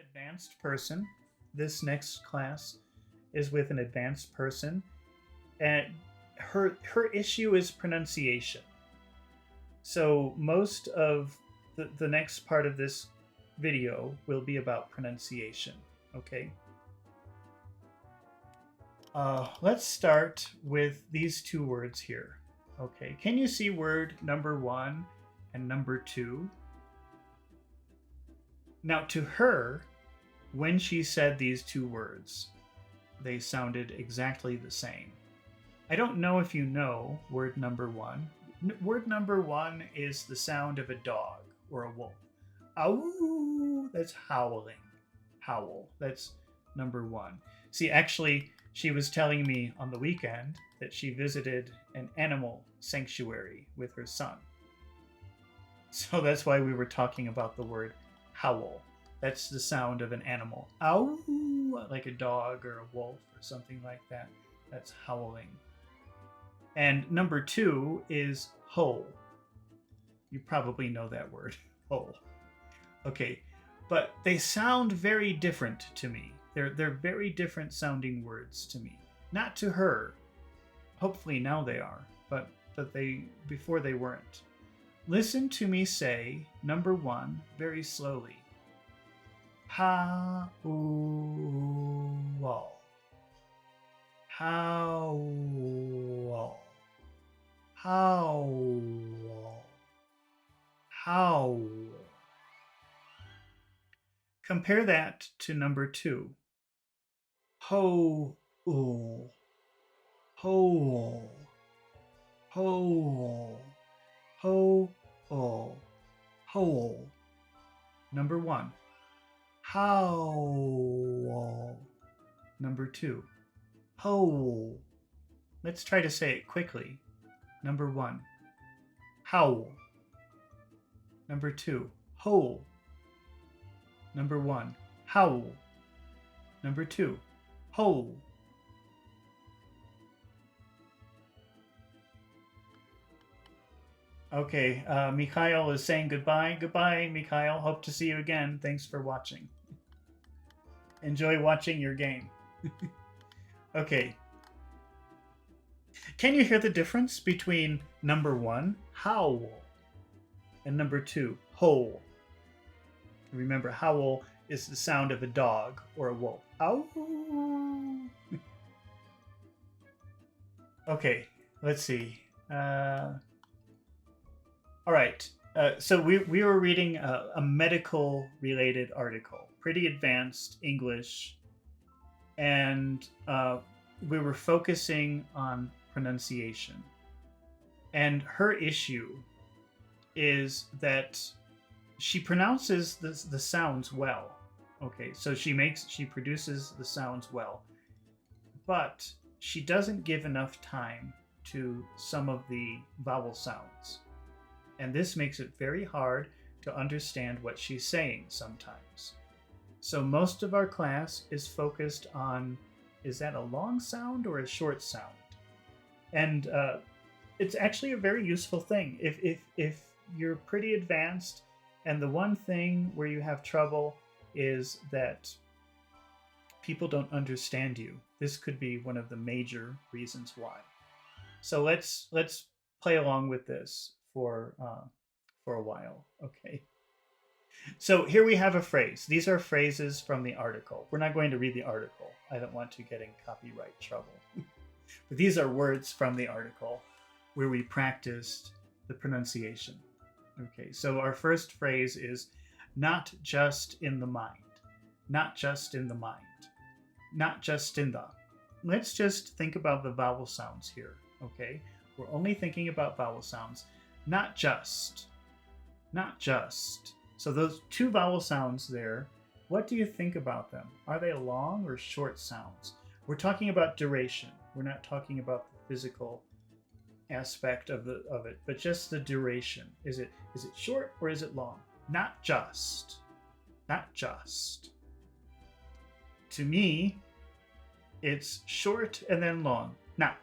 advanced person. This next class is with an advanced person, and her issue is pronunciation. So most of the next part of this video will be about pronunciation. Okay. Let's start with these two words here. Okay. Can you see word number one and number two? Now, to her, when she said these two words, they sounded exactly the same. I don't know if you know word number one. Word number one is the sound of a dog or a wolf. Ow! That's howling. Howl. That's number one. See, actually, she was telling me on the weekend that she visited an animal sanctuary with her son. So that's why we were talking about the word howl. That's the sound of an animal. Ow! Like a dog or a wolf or something like that. That's howling. And number two is ho. You probably know that word. Ho. Okay. But they sound very different to me. They're very different sounding words to me. Not to her. Hopefully now they are, but they before they weren't. Listen to me say number one very slowly. Howl. Howl. Howl. Howl. Compare that to number two. Ho. Hole. Hole. Hole. Number one. Howl. Number two. Hole. Let's try to say it quickly. Number one. Howl. Number two. Hole. Number one. Howl. Number two. Hole. Okay, Mikhail is saying goodbye. Goodbye, Mikhail. Hope to see you again. Thanks for watching. Enjoy watching your game. Okay. Can you hear the difference between number one, howl, and number two, hole? Remember, howl is the sound of a dog or a wolf. Ow! Okay, let's see. All right. So we were reading a medical related article, pretty advanced English, and we were focusing on pronunciation. And her issue is that she pronounces the sounds well. Okay, so she produces the sounds well, but she doesn't give enough time to some of the vowel sounds. And this makes it very hard to understand what she's saying sometimes. So most of our class is focused on, is that a long sound or a short sound? And it's actually a very useful thing. If you're pretty advanced and the one thing where you have trouble is that people don't understand you, this could be one of the major reasons why. So let's play along with this for a while. Okay. So here we have a phrase. These are phrases from the article. We're not going to read the article. I don't want to get in copyright trouble. But these are words from the article where we practiced the pronunciation. Okay, so our first phrase is not just in the mind. Not just in the mind. Not just in the. Let's just think about the vowel sounds here. Okay, we're only thinking about vowel sounds. Not just. Not just. So those two vowel sounds there, what do you think about them? Are they long or short sounds? We're talking about duration. We're not talking about the physical aspect of it, but just the duration. Is it short or is it long? Not just. Not just. To me, it's short and then long. Not.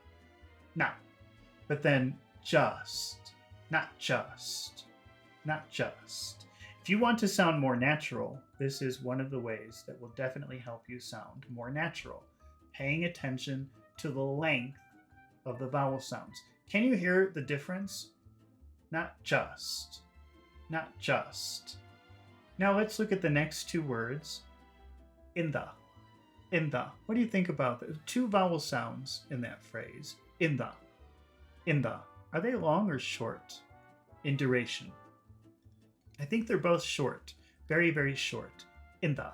But then just. Not just. Not just. If you want to sound more natural, this is one of the ways that will definitely help you sound more natural. Paying attention to the length of the vowel sounds. Can you hear the difference? Not just. Not just. Now let's look at the next two words. In the. In the. What do you think about the two vowel sounds in that phrase? In the. In the. Are they long or short in duration? I think they're both short. Very, very short. In the.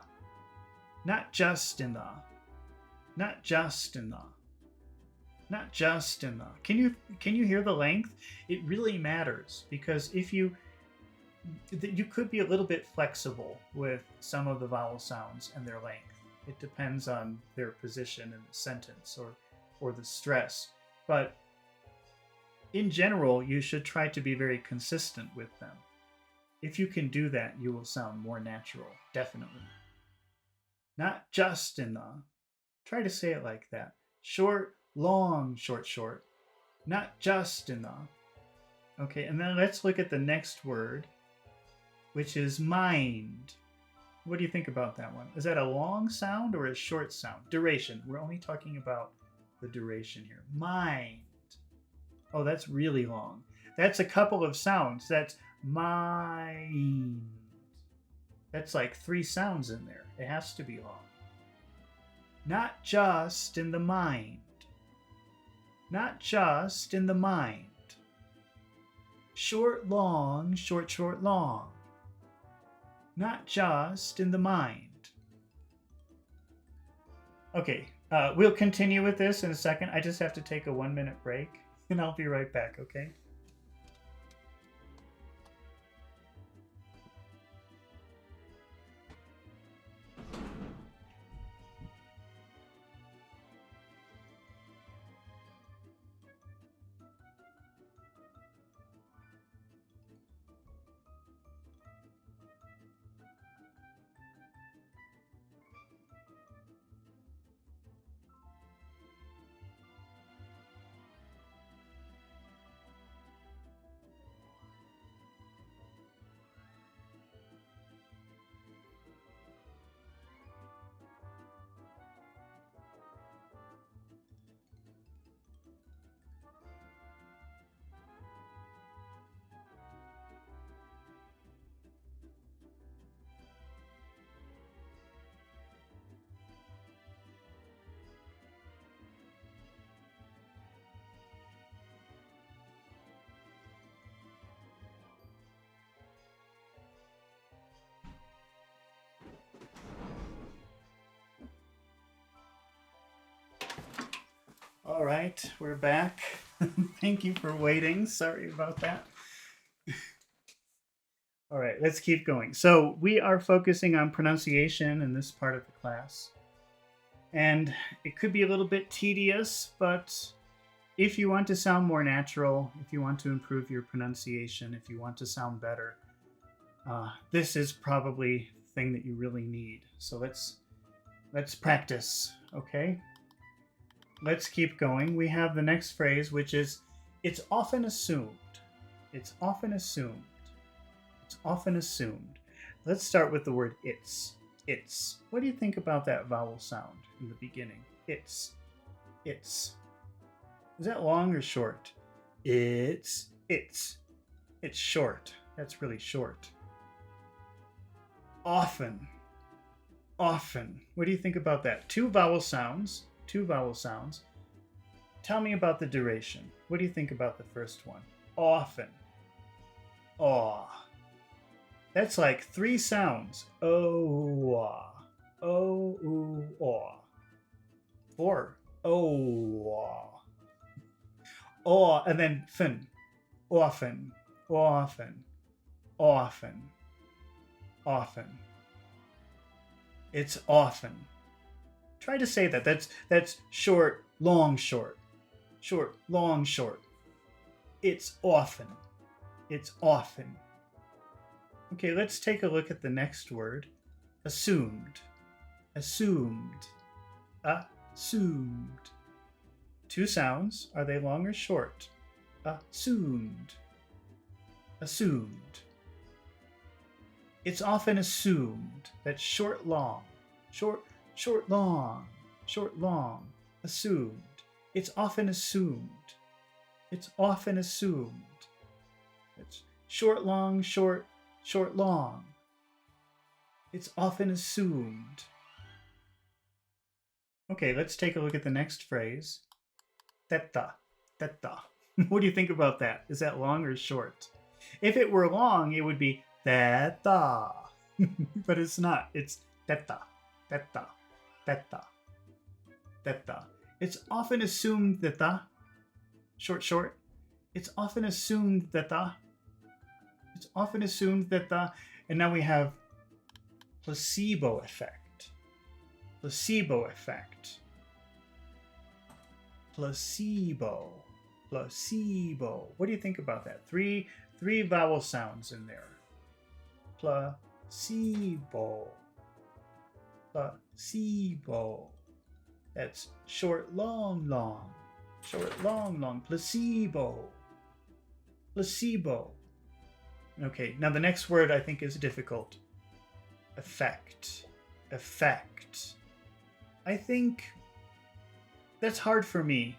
Not just in the. Not just in the. Not just in the. Can you hear the length? It really matters, because if you could be a little bit flexible with some of the vowel sounds and their length. It depends on their position in the sentence or the stress. But in general, you should try to be very consistent with them. If you can do that, you will sound more natural, definitely. Not just in the. Try to say it like that. Short, long, short, short. Not just in the. Okay, and then let's look at the next word, which is mind. What do you think about that one? Is that a long sound or a short sound? Duration. We're only talking about the duration here. Mind. Oh, that's really long. That's a couple of sounds. That's mind. That's like 3 sounds in there. It has to be long. Not just in the mind. Not just in the mind. Short, long, short, short, long. Not just in the mind. Okay, we'll continue with this in a second. I just have to take a 1-minute break, and I'll be right back, okay? All right, we're back. Thank you for waiting. Sorry about that. All right, let's keep going. So we are focusing on pronunciation in this part of the class. And it could be a little bit tedious, but if you want to sound more natural, if you want to improve your pronunciation, if you want to sound better, this is probably the thing that you really need. So let's practice, okay? Let's keep going. We have the next phrase, which is, it's often assumed. It's often assumed. It's often assumed. Let's start with the word it's. It's. What do you think about that vowel sound in the beginning? It's. It's. Is that long or short? It's. It's. It's short. That's really short. Often. Often. What do you think about that? 2 vowel sounds. 2 vowel sounds. Tell me about the duration. What do you think about the first one? Often. Aw. That's like 3 sounds. Oh, oh, ooh, aw. 4. Oh, aw, and then fin. Often, often, often, often. It's often. Try to say that. That's short, long, short. Short, long, short. It's often. It's often. Okay, let's take a look at the next word. Assumed. Assumed. Assumed. 2 sounds. Are they long or short? Assumed. Assumed. It's often assumed that short, long, short, short, long, short, long, assumed. It's often assumed. It's often assumed. It's short, long, short, short, long. It's often assumed. Okay, let's take a look at the next phrase. Theta, theta. What do you think about that? Is that long or short? If it were long, it would be theta. But it's not. It's theta, theta, theta, theta. It's often assumed theta. Short, short. It's often assumed theta. It's often assumed theta. And now we have placebo effect. Placebo effect. Placebo. Placebo. What do you think about that? Three vowel sounds in there. Placebo. Placebo. That's short, long, long. Short, long, long. Placebo. Placebo. Okay, now the next word I think is difficult. Effect. Effect. I think that's hard for me.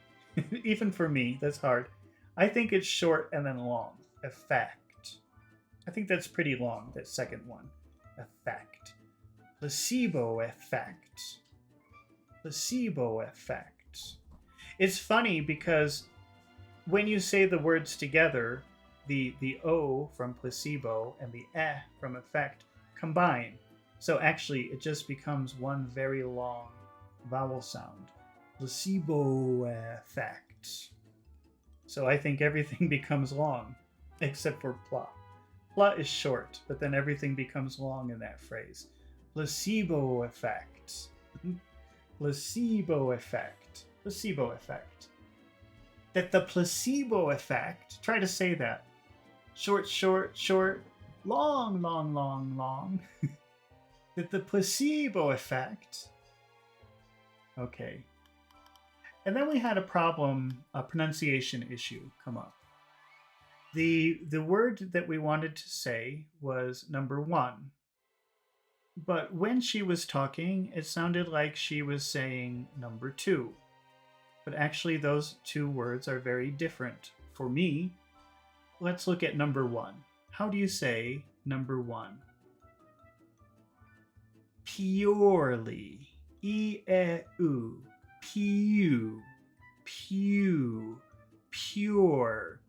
Even for me, that's hard. I think it's short and then long. Effect. I think that's pretty long, that second one. Effect. Placebo effect. Placebo effect. It's funny because when you say the words together, the O from placebo and the eh from effect combine. So actually, it just becomes one very long vowel sound. Placebo effect. So I think everything becomes long, except for pla. Pla is short, but then everything becomes long in that phrase. Placebo effect. Placebo effect. Placebo effect. That the placebo effect, try to say that. Short, short, short, long, long, long, long. That the placebo effect. Okay. And then we had a problem, a pronunciation issue come up. The word that we wanted to say was number 1. But when she was talking, it sounded like she was saying number 2. But actually those two words are very different for me. Let's look at number 1. How do you say number 1? Purely. E-E-U. Pew. Pew. Pure.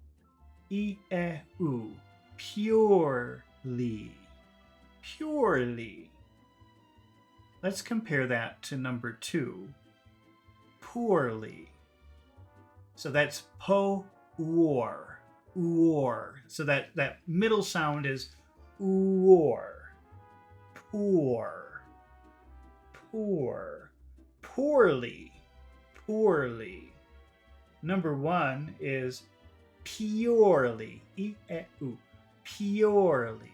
E-E-U. Purely. Purely. Let's compare that to number 2. Poorly. So that's po-war. War. So that middle sound is war. Poor. Poor. Poorly. Poorly. Number 1 is purely. E-E-U. Purely.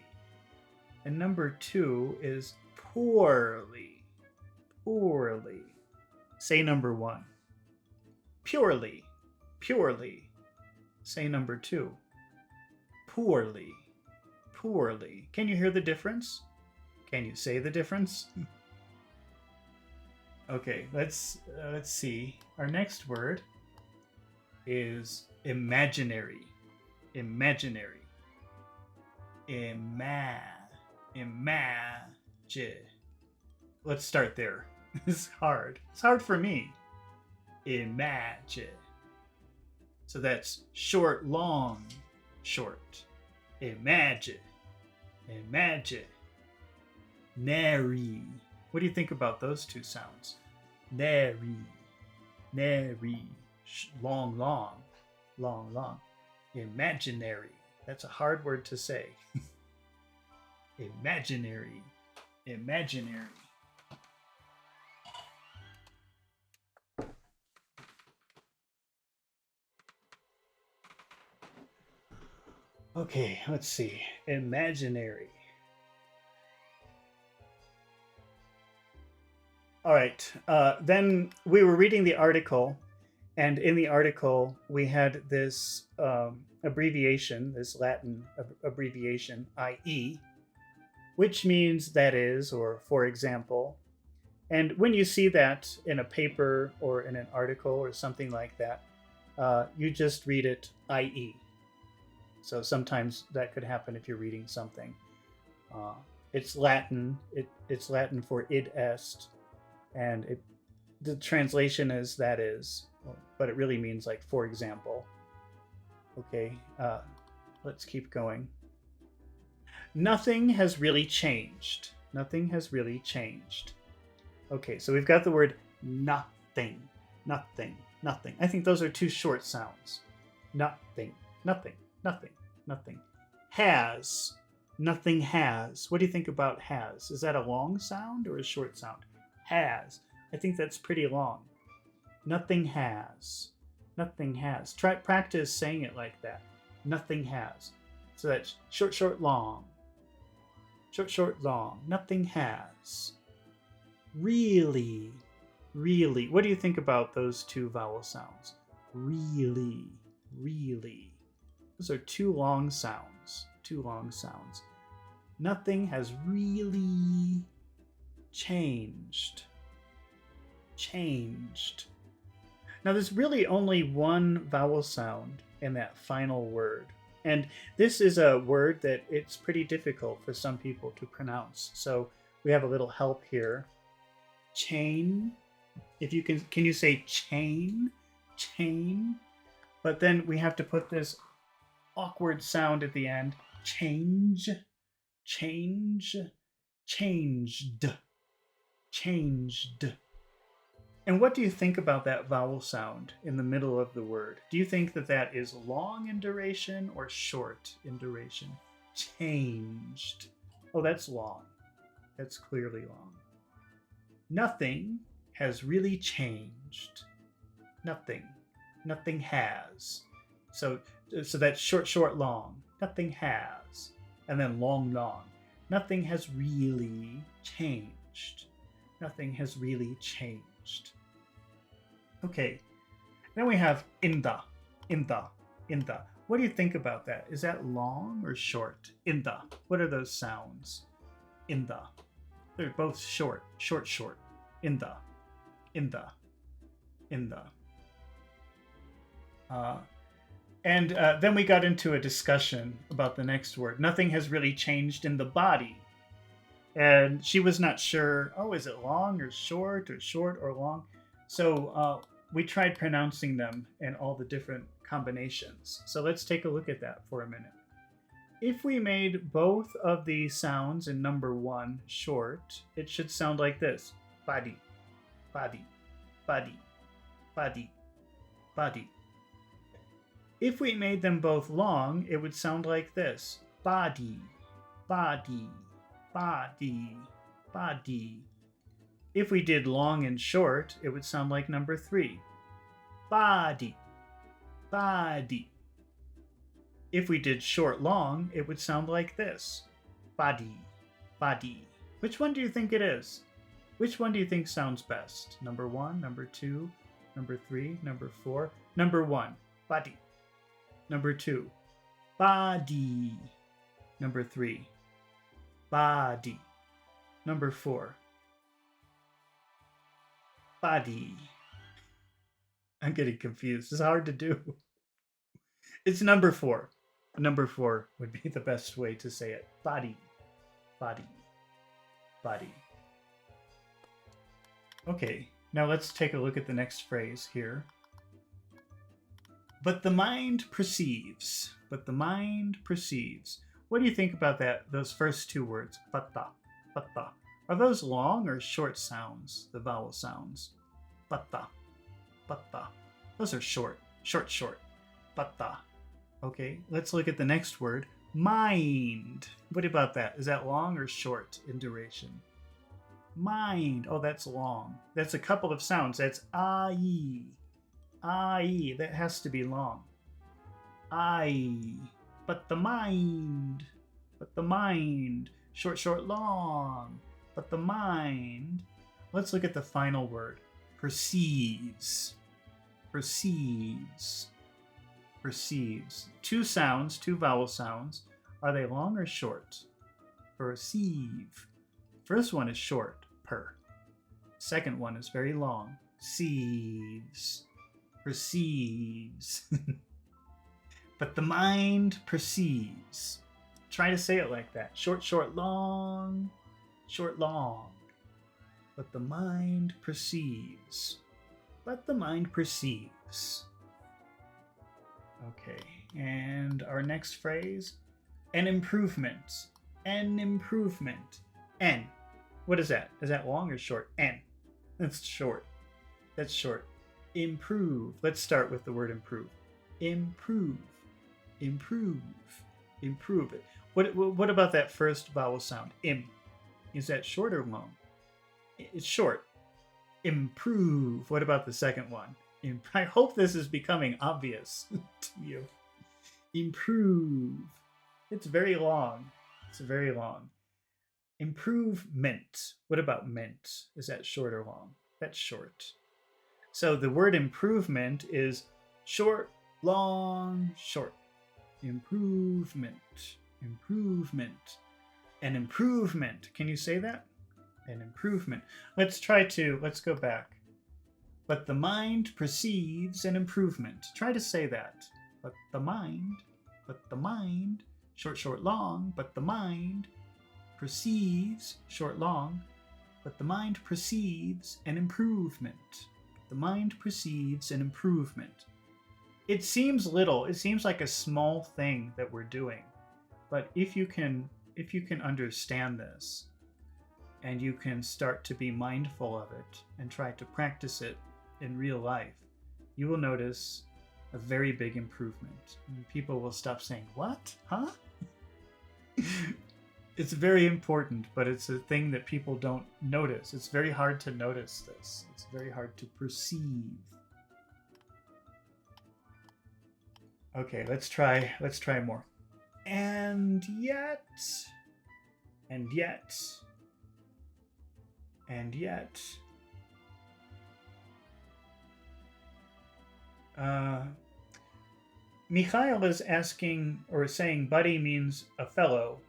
And number 2 is poorly. Poorly. Say number 1. Purely. Purely. Say number 2. Poorly. Poorly. Can you hear the difference? Can you say the difference? Okay, let's see. Our next word is imaginary. Imaginary. Imagine. Let's start there. It's hard. It's hard for me. Imagine. So that's short, long, short. Imagine. Imagine. Nary. What do you think about those two sounds? Nary. Nary. Long, long. Long, long. Imaginary. That's a hard word to say. Imaginary. Imaginary. Okay, let's see. Imaginary. All right. Then we were reading the article, and in the article we had this abbreviation, this Latin abbreviation, IE. which means that is, or for example. And when you see that in a paper or in an article or something like that, you just read it i.e. So sometimes that could happen if you're reading something. Uh, it's Latin. It's Latin for id est, and the translation is that is, but it really means like for example. Okay, let's keep going. Nothing has really changed. Nothing has really changed. Okay, so we've got the word nothing, nothing, nothing. I think those are two short sounds. Nothing, nothing, nothing, nothing. Has, nothing has. What do you think about has? Is that a long sound or a short sound? Has. I think that's pretty long. Nothing has. Nothing has. Try practice saying it like that. Nothing has. So that's short, short, long. Short, short, long. Nothing has. Really, really. What do you think about those two vowel sounds? Really, really. Those are two long sounds. Two long sounds. Nothing has really changed. Changed. Now, there's really only one vowel sound in that final word. And this is a word that it's pretty difficult for some people to pronounce. So we have a little help here. Chain. If you can you say chain? Chain. But then we have to put this awkward sound at the end. Change. Change. Changed. Changed. And what do you think about that vowel sound in the middle of the word? Do you think that that is long in duration or short in duration? Changed. Oh, that's long. That's clearly long. Nothing has really changed. Nothing. Nothing has. So that's short, short, long. Nothing has. And then long, long. Nothing has really changed. Nothing has really changed. Okay. Then we have inda. Inda. Inda. What do you think about that? Is that long or short? Inda. What are those sounds? Inda. They're both short. Short, short. Inda. Inda. Inda. And then we got into a discussion about the next word. Nothing has really changed in the body. And she was not sure, oh, is it long or short or long? So we tried pronouncing them in all the different combinations. So let's take a look at that for a minute. If we made both of the sounds in number one short, it should sound like this. Body, body, body, body, body. If we made them both long, it would sound like this. Body, body, body, body. If we did long and short, it would sound like number three. Body, body. If we did short long, it would sound like this. Body, body. Which one do you think it is? Which one do you think sounds best? Number one, number two, number three, number four. Number one, body. Number two, body. Number three, body. Number four, body. I'm getting confused. It's hard to do. It's number four. Number four would be the best way to say it. Body, body, body. Okay, now let's take a look at the next phrase here. But the mind perceives. But the mind perceives. What do you think about that? Those first two words, bata, bata. Are those long or short sounds, the vowel sounds? Bata, bata. Those are short, short, short. Bata. Okay, let's look at the next word, mind. What about that? Is that long or short in duration? Mind. Oh, that's long. That's a couple of sounds. That's ai. Ai. That has to be long. I. But the mind. But the mind. Short, short, long. But the mind. Let's look at the final word. Perceives. Perceives. Perceives. Two sounds, two vowel sounds. Are they long or short? perceive. First one is short, per. Second one is very long, sieves, perceives. But the mind perceives. Try to say it like that. Short, short, long, short, long. But the mind perceives. But the mind perceives. Okay, and our next phrase, an improvement. An improvement. N. What is that? Is that long or short? N. That's short. That's short. Improve. Let's start with the word improve. Improve. Improve. Improve. What about that first vowel sound? Im. Is that short or long? It's short. Improve. What about the second one? I hope this is becoming obvious to you. Improve. It's very long. It's very long. Improvement. What about mint? Is that short or long? That's short. So the word improvement is short, long, short. Improvement. Improvement. An improvement. Can you say that? An improvement. Let's go back. But the mind perceives an improvement. Try to say that. But the mind, short, short, long, but the mind perceives, short, long, but the mind perceives an improvement. The mind perceives an improvement. It seems little. It seems like a small thing that we're doing. But if you can understand this, and you can start to be mindful of it and try to practice it in real life, you will notice a very big improvement. And people will stop saying, "What? Huh?" It's very important, but it's a thing that people don't notice. It's very hard to notice this. It's very hard to perceive. Okay, let's try more. And yet, and yet, and yet. Mikhail is asking or saying buddy means a fellow.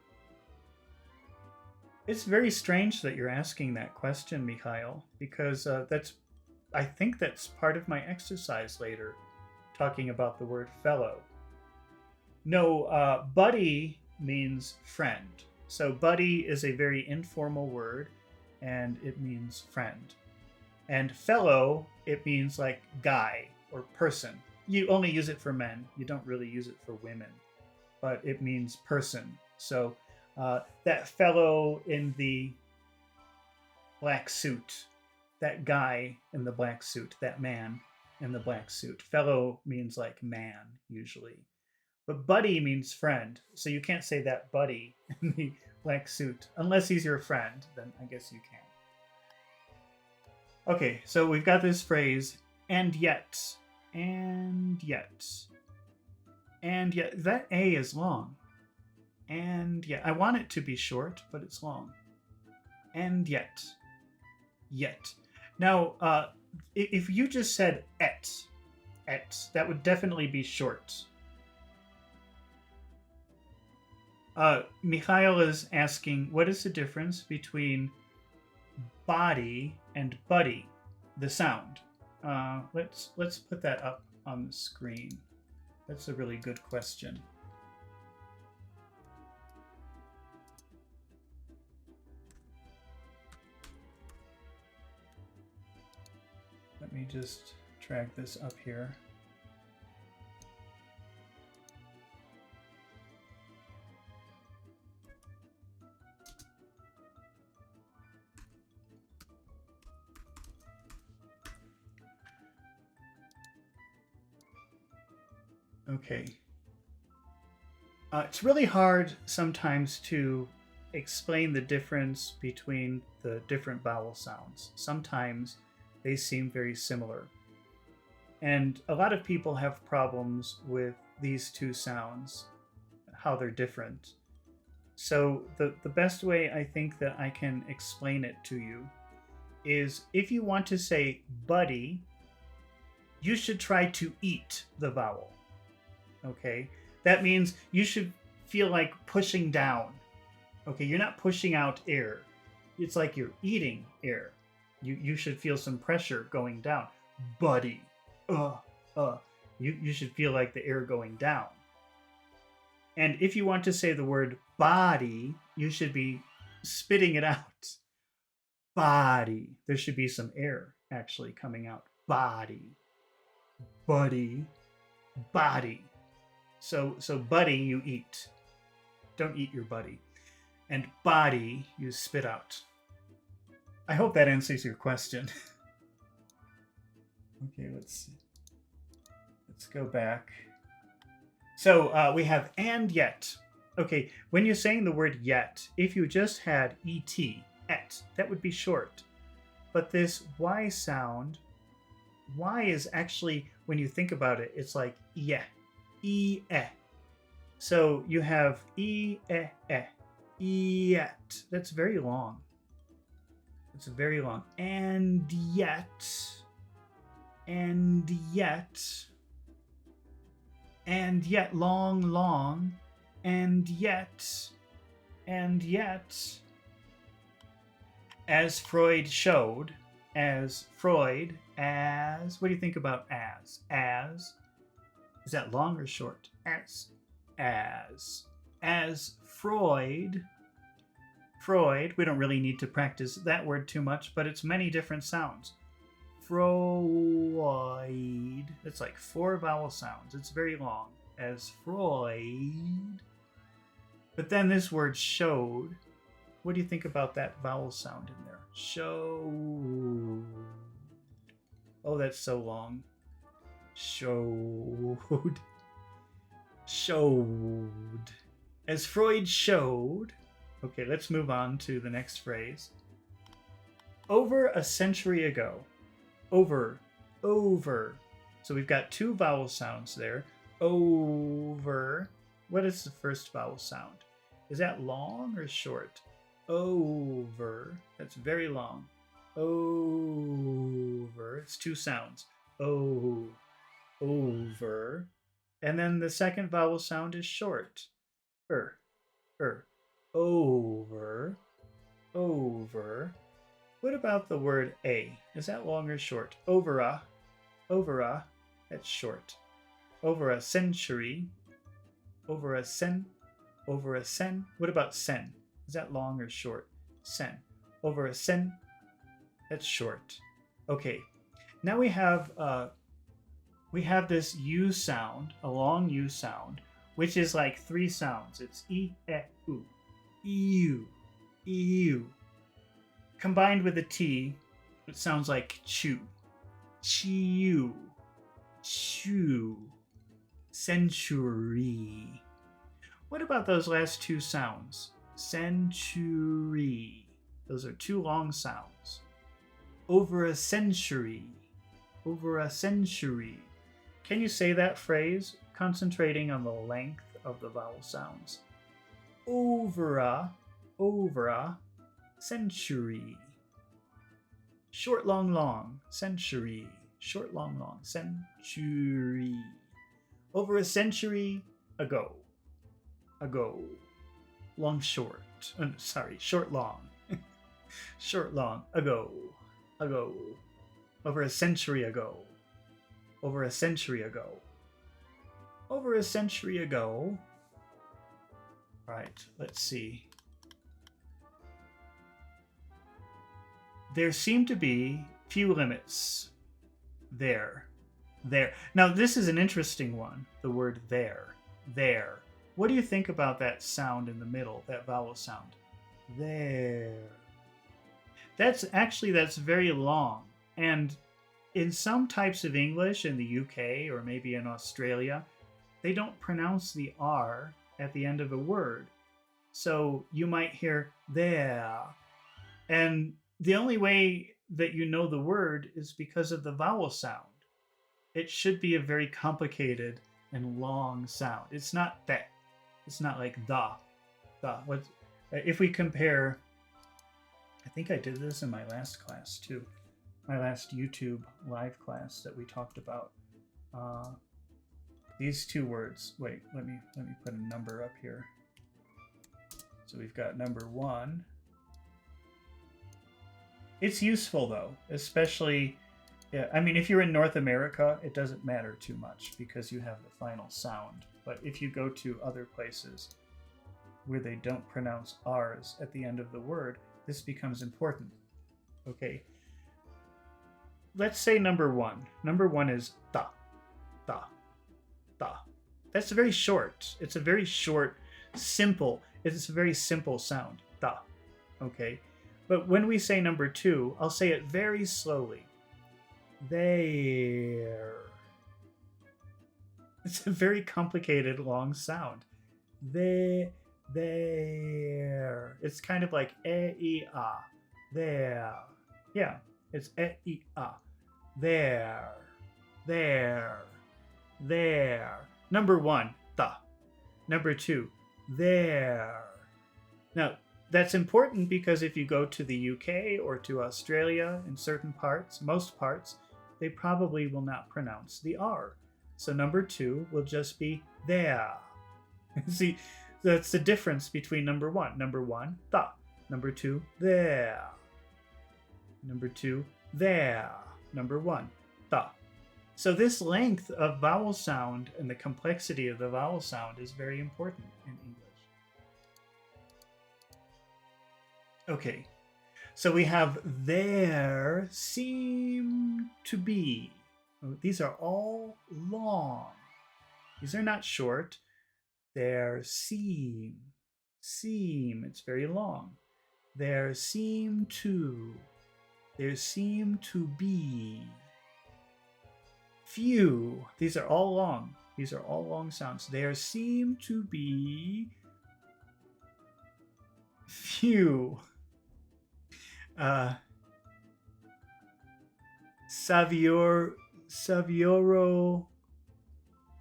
It's very strange that you're asking that question, Mikhail, because I think that's part of my exercise later, talking about the word fellow. No, buddy means friend. So buddy is a very informal word, and it means friend. And fellow, it means like guy or person. You only use it for men. You don't really use it for women, but it means person. So that fellow in the black suit, that guy in the black suit, that man in the black suit. Fellow means like man, usually. But buddy means friend. So you can't say that buddy in the black suit. Unless he's your friend, then I guess you can. Okay, so we've got this phrase, and yet, and yet, and yet. That A is long. And yet. I want it to be short, but it's long. And yet. Yet. Now, if you just said et, that would definitely be short. Mikhail is asking, what is the difference between body and buddy, the sound? Let's put that up on the screen. That's a really good question. Let me just drag this up here. Okay. It's really hard sometimes to explain the difference between the different vowel sounds. Sometimes they seem very similar. And a lot of people have problems with these two sounds, how they're different. So the best way I think that I can explain it to you is if you want to say buddy, you should try to eat the vowel. Okay? That means you should feel like pushing down Okay, you're not pushing out air. It's like you're eating air. You should feel some pressure going down. Buddy. Uh, uh. You should feel like the air going down. And if you want to say the word body, you should be spitting it out. Body. There should be some air actually coming out. Body. Buddy. Body. So buddy, you eat. Don't eat your buddy. And body, you spit out. I hope that answers your question. Okay, let's go back. So we have and yet. Okay, when you're saying the word yet, if you just had et, that would be short. But this y sound, y is actually, when you think about it, it's like yeah, e. So you have yet. That's very long. It's very long. And yet, long, and yet, as Freud showed, what do you think about as? Is that long or short? As Freud, we don't really need to practice that word too much, but it's many different sounds. Freud. It's like 4 vowel sounds. It's very long. As Freud. But then this word showed. What do you think about that vowel sound in there? Showed. Oh, that's so long. Showed. As Freud showed. Okay, let's move on to the next phrase. Over a century ago. Over. So we've got 2 vowel sounds there. Over. What is the first vowel sound? Is that long or short? Over. That's very long. Over. It's 2 sounds. Over. And then the second vowel sound is short. Over. What about the word a? Is that long or short? Over a. That's short. Over a century. Over a sen. What about sen? Is that long or short? Sen. Over a sen. That's short. Okay. Now we have this U sound, a long U sound, which is like 3 sounds. It's e, u. EU. Combined with a T, it sounds like chew. Chew. Century. What about those last 2 sounds? Century. Those are 2 long sounds. Over a century. Can you say that phrase, concentrating on the length of the vowel sounds? Over a century. Short, long, century. Short, long, century. Over a century ago. Long, short. Short, long. Short, long, ago. Over a century ago. Over a century ago. Right, let's see. There seem to be few limits. There. Now, this is an interesting one, the word there. What do you think about that sound in the middle, that vowel sound? There. That's very long. And in some types of English in the UK or maybe in Australia, they don't pronounce the R at the end of a word. So you might hear there. And the only way that you know the word is because of the vowel sound. It should be a very complicated and long sound. It's not that. It's not like the. If we compare, I think I did this in my last class too. My last YouTube live class that we talked about. These 2 words. Wait, let me put a number up here. So we've got number 1. It's useful though, especially, yeah, I mean, if you're in North America, it doesn't matter too much because you have the final sound. But if you go to other places where they don't pronounce R's at the end of the word, this becomes important. Okay. Let's say number 1. Number 1 is da, da, da. That's very short. It's a very short, simple, it's a very simple sound. Da. Okay. But when we say number 2, I'll say it very slowly. There. It's a very complicated long sound. There. It's kind of like e-i-a. There. Yeah, it's e-i-a. There. There. There. Number 1, da. Number 2, there. Now, that's important because if you go to the UK or to Australia in certain parts, most parts, they probably will not pronounce the R. So number 2 will just be there. See, that's the difference between number 1. Number 1, da. Number 2, there. Number 2, there. Number 1, da. So this length of vowel sound and the complexity of the vowel sound is very important in English. Okay, so we have there seem to be. These are all long. These are not short. There seem, it's very long. There seem to be. Few, these are all long. These are all long sounds. There seem to be few. Savioro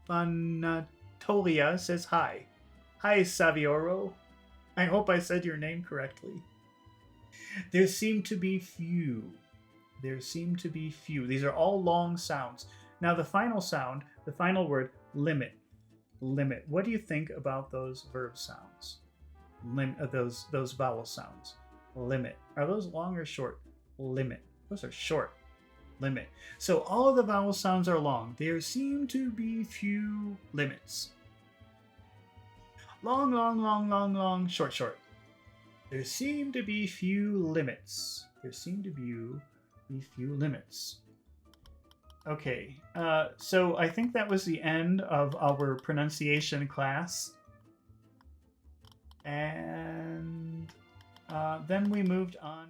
Vanatolia says hi. Hi, Savioro. I hope I said your name correctly. There seem to be few. There seem to be few. These are all long sounds. Now the final sound, the final word, limit. Limit. What do you think about those verb sounds? Those vowel sounds. Limit. Are those long or short? Limit. Those are short. Limit. So all of the vowel sounds are long. There seem to be few limits. Long, long, long, long, long, short, short. There seem to be few limits. There seem to be few limits. Okay, so I think that was the end of our pronunciation class. And then we moved on